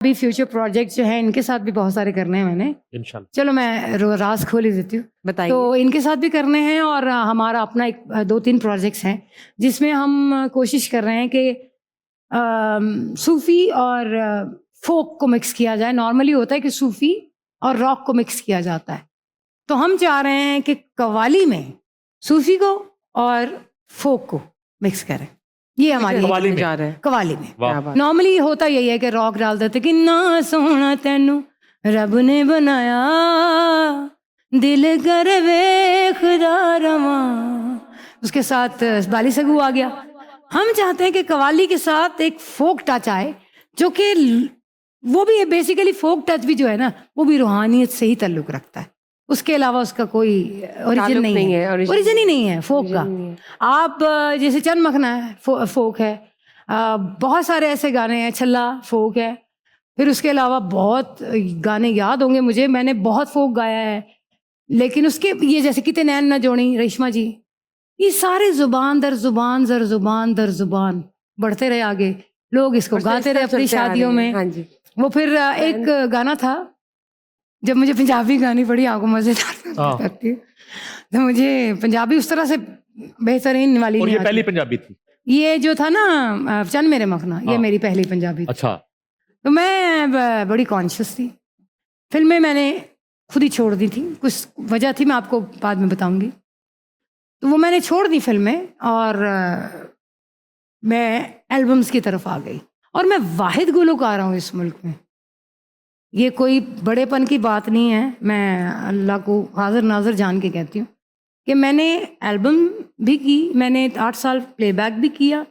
अभी future project जो है इनके साथ भी बहुत सारे करने हैं मैंने। इंशाल्लाह। चलो मैं राज खोल ही देती हूँ। बताइए। तो इनके साथ भी करने हैं और हमारा अपना एक 2-3 प्रोजेक्ट्स हैं जिसमें हम कोशिश कर रहे हैं कि सूफी और फोक को मिक्स किया जाए। नॉर्मली होता है कि सूफी और रॉक को मिक्स किया जाता है, तो हम चाह रहे हैं कि कव्वाली में सूफी को और फोक को मिक्स करें। ये हमारी कव्वाली में जा रहे हैं। कव्वाली में वाह। नॉर्मली होता यही है कि रॉक डाल देते कि ना सोहना तेनू रब ने बनाया दिल कर वेखदा रवा, उसके साथ बाली सगू आ गया। हम चाहते हैं कि कव्वाली के साथ एक फोक टच आए, जो कि वो भी बेसिकली फोक टच भी जो है ना वो भी रूहानियत से ही ताल्लुक रखता है। उसके अलावा उसका कोई ओरिजिन नहीं है, ओरिजिन ही नहीं है फोक का। आप जैसे चंद मखना है फोक है, बहुत सारे ऐसे गाने हैं, छल्ला फोक है, फिर उसके अलावा बहुत गाने याद होंगे मुझे, मैंने बहुत फोक गाया है। लेकिन उसके ये जैसे कितने नैन न जोड़ी रेशमा जी, ये सारे जुबान दर जुबान जर जुबान दर जुबान बढ़ते रहे आगे, लोग इसको गाते रहे अपनी शादियों में। हाँ जी। वो फिर एक गाना था, जब मुझे पंजाबी गानी बड़ी आंखों मजेदार करती है, तो मुझे पंजाबी उस तरह से बेहतरीन वाली और नहीं ये आती। पहली पंजाबी थी? ये जो था ना चंद मेरे मखना, ये मेरी पहली पंजाबी थी। अच्छा। तो मैं बड़ी कॉन्शियस थी। फिल्में मैंने खुद ही छोड़ दी थी, कुछ वजह थी मैं आपको बाद में बताऊंगी। तो वो मैंने छोड़ दी फिल्में और मैं एल्बम्स की तरफ आ गई। और मैं वाहिद गुलकार हूँ इस मुल्क में, ये कोई बड़ेपन की बात नहीं है, मैं अल्लाह को हाजिर नाजिर जान के कहती हूँ कि मैंने एल्बम भी की, मैंने 8 साल प्लेबैक भी किया,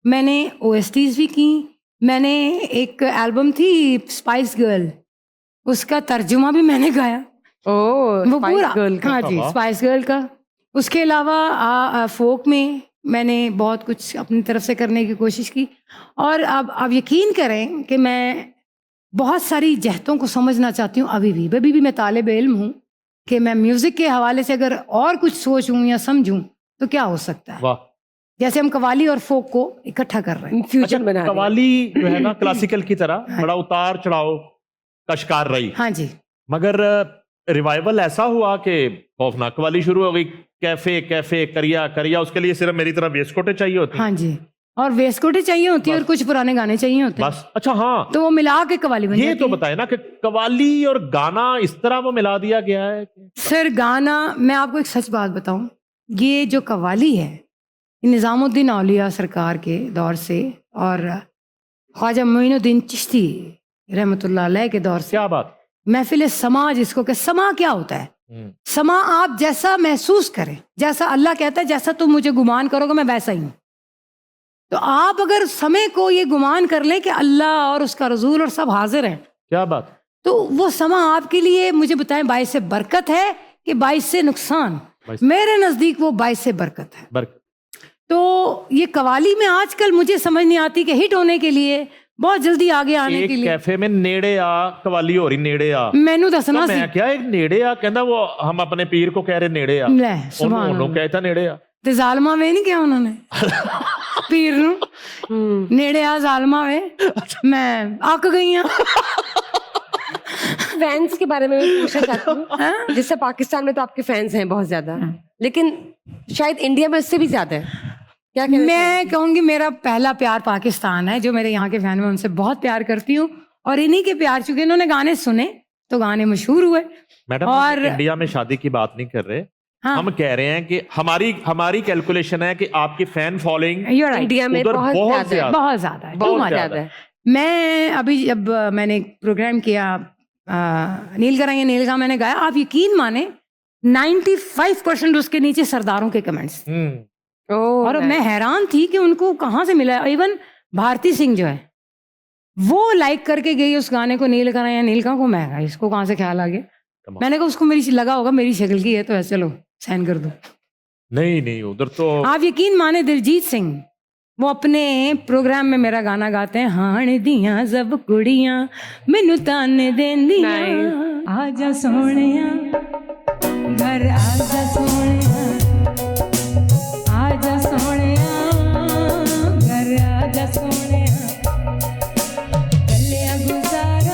मैंने OSTs भी की, मैंने एक एल्बम थी स्पाइस गर्ल, उसका तर्जुमा भी मैंने गाया। वो पूरा गर्ल का। हाँ जी, स्पाइस गर्ल का। उसके अलावा फोक में मैंने बहुत कुछ अपनी तरफ से करने की कोशिश की। और अब आप यकीन करें कि मैं बहुत सारी जहतों को समझना चाहती हूँ अभी भी मैं तालिब इल्म हूँ कि मैं म्यूजिक के हवाले से अगर और कुछ सोचूं या समझूं तो क्या हो सकता है। वाह। जैसे हम कव्वाली और फोक को इकट्ठा कर रहे हैं, फ्यूचर बना रहे हैं। कव्वाली जो है ना क्लासिकल की तरह बड़ा उतार चढ़ाव का शिकार रही। हाँ जी। मगर रिवाइवल ऐसा हुआ कि खौफनाक कव्वाली शुरू हो गई, कैफे कैफे करिया करिया, उसके लिए सिर्फ मेरी तरह वेस्टकोटें चाहिए होती। हाँ जी, और वेस्टकोटें चाहिए होती है और कुछ पुराने गाने चाहिए होते हैं बस। अच्छा हाँ, तो वो मिला के कव्वाली बन ये जाती तो है। बताए ना कि कव्वाली और गाना इस तरह वो मिला दिया गया है। सर गाना, मैं आपको एक सच बात बताऊं, ये जो कव्वाली है निज़ामुद्दीन औलिया सरकार के दौर से और ख्वाजा मोइनुद्दीन चिश्ती रहमतुल्लाह अलैह के दौर से। क्या बात। महफिल समा जिसको कि समा क्या होता है, समा आप जैसा महसूस करें, जैसा अल्लाह कहता है जैसा तुम मुझे गुमान करोगे मैं वैसा ही हूं। तो आप अगर समय को ये गुमान कर लें कि अल्लाह और उसका रसूल और सब हाजिर हैं, क्या बात। तो वो समा आपके लिए मुझे बताएं बाइस से बरकत है कि बाइस से नुकसान। मेरे नजदीक वो बाइस से बरकत है। तो ये कव्वाली में आजकल मुझे समझ नहीं आती कि हिट होने के लिए बहुत जल्दी आगे आने के लिए कैफे में नेड़े आ कव्वाली हो रही, नेड़े आ मैनू दसना मैं क्या एक नेड़े आ कहना, वो हम अपने पीर को कह रहे नेड़े आ, उन्होंने कहता नेड़े आ ते जालमा वे नहीं क्या उन्होंने पीर नू नेड़े आ जालमा वे, मैं अक गई हूं। फैंस के बारे में मैं पूछना चाहती हूँ। जैसे पाकिस्तान में तो आपके फैंस हैं बहुत ज्यादा, लेकिन शायद इंडिया में उससे भी ज्यादा है, क्या कहना मैं कहूंगी मेरा पहला प्यार पाकिस्तान है। जो मेरे यहाँ के फैन हैं उनसे बहुत प्यार करती हूँ और इन्हीं के प्यार, चूंकि इन्होंने गाने सुने तो गाने मशहूर हुए। मैडम और इंडिया में शादी की बात नहीं कर रहे, हाँ। हम कह रहे हैं कि हमारी कैलकुलेशन है कि आपकी फैन फॉलोइंग इंडिया में बहुत ज्यादा है। मैं अभी जब मैंने प्रोग्राम किया नील कराइए नील का मैंने गाया, आप यकीन माने 95% उसके नीचे सरदारों के कमेंट्स। और मैं हैरान थी कि उनको कहाँ से मिला। इवन भारती सिंह जो है वो लाइक करके गई उस गाने को, नील कराइए नील का को। मैं इसको कहाँ से ख्याल आ गया, मैंने कहा उसको मेरी लगा होगा मेरी शक्ल की है तो ऐसे लो साइन कर दो। नहीं उधर तो आप यकीन माने दिलजीत सिंह वो अपने प्रोग्राम में मेरा गाना गाते हैं, हाण दियां जब कुड़ियां मैनू ताने देंदियां, आजा सोहणिया घर आजा सोहणिया, आजा सोहणिया घर आजा सोहणिया, गलियां गुजार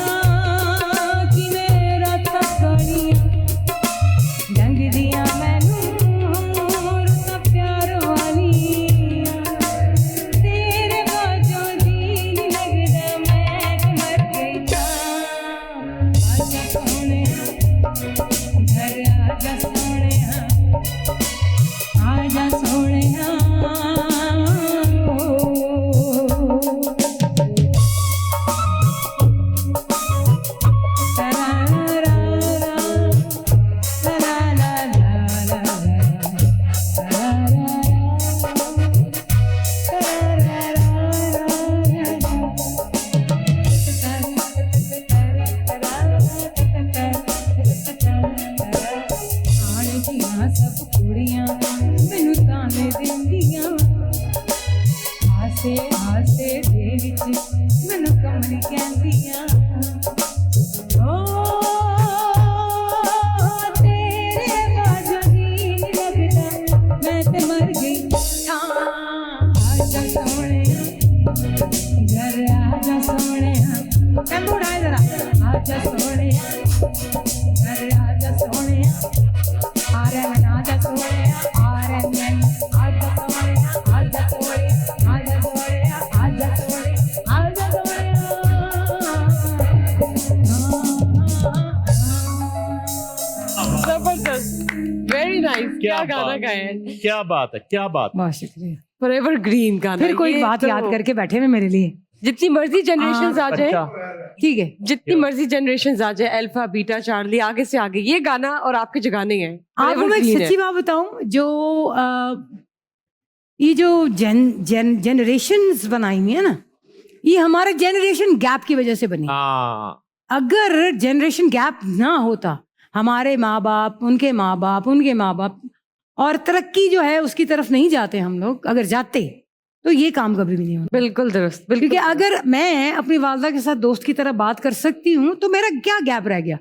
टेम्पो उठाए जरा। आजा सोने, अरे आजा सोने, आरे मन आजा सोने, आरे मन आजा सोने, आजा सोने, आजा सोने, आजा सोने, आजा सोने। जबरदस्त, वेरी नाइस। क्या गाना बात- गाया है, क्या बात है, क्या बात। बहुत शुक्रिया। फॉरएवर ग्रीन गाना। फिर कोई ये बात तो याद करके बैठे हुए मेरे लिए। जितनी मर्जी जनरेशन आ जाए, अच्छा, ठीक है, जितनी मर्जी जनरेशन आ जाए, अल्फा बीटा चार्ली, आगे से आगे, ये गाना और आपके जो गाने हैं आपको मैं एक evergreen है। सच्ची बात बताऊं, जो ये जो जनरेशंस बनाई हुई है ना, ये हमारे जनरेशन गैप की वजह से बनी। हाँ, अगर जनरेशन गैप ना होता, हमारे माँ बाप, उनके माँ बाप, उनके माँ बाप, और तरक्की जो है उसकी तरफ नहीं जाते हम लोग, अगर जाते तो ये काम कभी भी नहीं होता। बिल्कुल दुरुस्त, बिल्कुल। क्योंकि अगर मैं अपनी वालदा के साथ दोस्त की तरह बात कर सकती हूँ तो मेरा क्या गैप रह गया?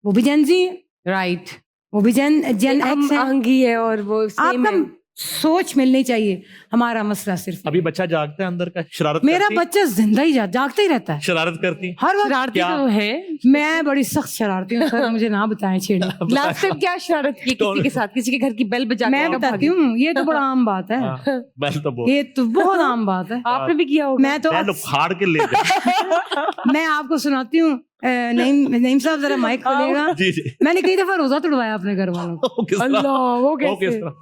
वो भी जेन जी है, राइट, वो भी जेन एक्स है। आहंगी है और वो सेम आपका है। सोच मिलनी चाहिए। हमारा मसला सिर्फ अभी बच्चा जागता है अंदर का, शरारत मेरा करती? बच्चा जिंदा ही जागता ही रहता है शरारत करती हर वक्त। शरारती क्या? तो है। मैं बड़ी सख्त शरारती हूँ सर, मुझे ना बताएं छेड़े। लास्ट टाइम क्या शरारत की किसी के साथ, किसी के घर की बेल बजा के मैं कब बताती भागी? हूँ, ये तो बड़ा आम बात है। हाँ, बैल तो बहुत ये तो बहुत आम बात है। आपने भी किया होगा। मैं तो बैल उखाड़ के ले जाए। मैं आपको सुनाती हूँ। नईम साहब जरा माइक खोलिएगा। जी जी। मैंने कई दफा रोजा तोड़वाया अपने घर वालों को। वो किस तरह? अल्लाह, वो वो किस कैसे? तरह?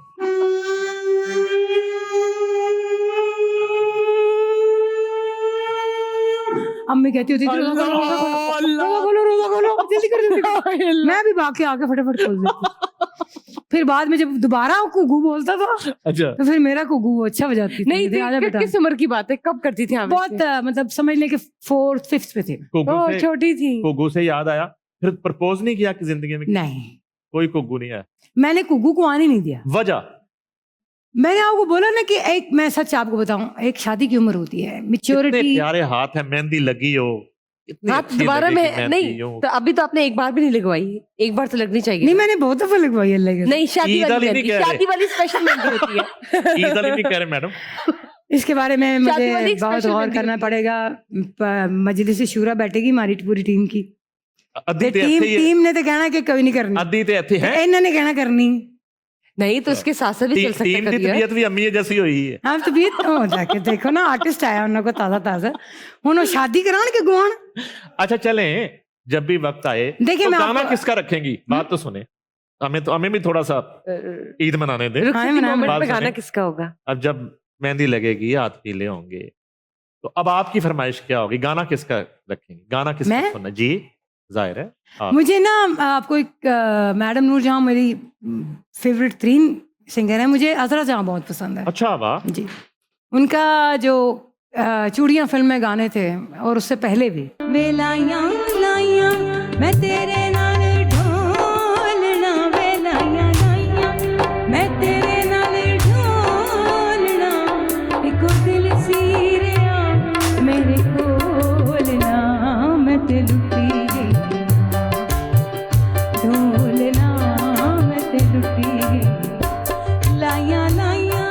अम्मी कहती होती थी रोजा खोलो, रोजा खोलो, रोजा खोलो, रोजा खोलो, जल्दी करो, जल्दी करो। मैं भी भाग के आके फटाफट खोल देती। फिर बाद में जब दोबारा कुगू बोलता था अच्छा, तो फिर मेरा कुगू बजाती बजाती थी। नहीं थी, आजा बेटा। किस उम्र की बात है, कब करती थी आप बहुत इसे? मतलब समझ लें कि 4th 5th पे थे। कुगू ओह, से छोटी थी। कुगू से याद आया, फिर प्रपोज नहीं किया कि जिंदगी में? नहीं, कोई कुगू नहीं आया। मैंने कुगू को आने नहीं दिया। वजह? मैंने आपको बोला ना कि एक, मैं सच आपको बताऊं, एक शादी की उम्र होती है, इतने मेच्योरिटी। प्यारे हाथ है, मेहंदी लगी हो, इतनी हाथ अच्छी दोबारा लगे कि में मेहंदी नहीं, यूं। तो अभी तो आपने एक बार भी नहीं लगवाई, एक बार तो लगनी चाहिए। नहीं, मैंने बहुत दफा लगवाई अल्लाह के। नहीं, शादी ईद वाली वाली नहीं मेहंदी, कह रहे। शादी वाली स्पेशल मेहंदी होती है। ईद वाली नहीं कह रहे मैडम। इसके बारे में शादी वाली मुझे एक बहुत special गौर मेहंदी करना होती है। पड़ेगा। मजलिस शूरा बैठेगी हमारी पूरी टीम की। अद्धी ते टीम ਇੱਥੇ ਹੀ ਹੈ, टीम ने तो कहना कि कभी नहीं करनी, अद्धी ते ਇੱਥੇ है। इन्होंने कहना करनी। नहीं तो उसके साथ साथ भी चल सकता टीम की है। तबीयत भी अम्मी जैसी हुई है। हम तबीयत हो जाके देखो ना, आर्टिस्ट आया उन्होंने को ताजा ताजा, हुन वो शादी करान के गुआन। अच्छा चलें, जब भी वक्त आए देखिए, तो मैं गाना आपको- किसका रखेंगी? बात तो सुने, हमें भी थोड़ा सा ईद मनाने दें। रुखसती हाँ, मोमेंट बात पे गाना सुने। किसका होगा? अब जब मेहंदी लगेगी, हाथ पीले होंगे, तो अब आपकी फरमाइश क्या होगी? गाना किसका रखेंगे? गाना किसका मैं? सुनना? जी जाहिर है आप। मुझे ना आपको एक मैडम नूर जहां मेरी फेवरेट 3 सिंगर है, मुझे अजरा जहां बहुत पसंद है अच्छा वाह, जी। उनका जो चूड़ियां फिल्म में गाने थे और उससे पहले भी, वेलाइयां लाइयां मैं तेरे नाल ढोलना, वेलाइयां लाइयां मैं तेरे नाल ढोलना, इको दिल सीरिया मेरे कोलना, मैं ते लुटी गई ढोलना, मैं ते लुटी गई लाइयां लाइयां।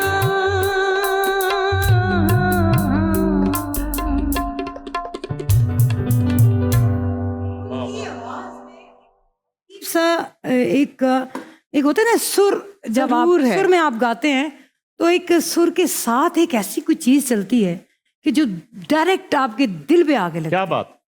सा एक होता है ना सुर, जब आप जरूर है। सुर में आप गाते हैं तो एक सुर के साथ एक ऐसी कोई चीज चलती है कि जो डायरेक्ट आपके दिल पे आके लगती क्या है। बात।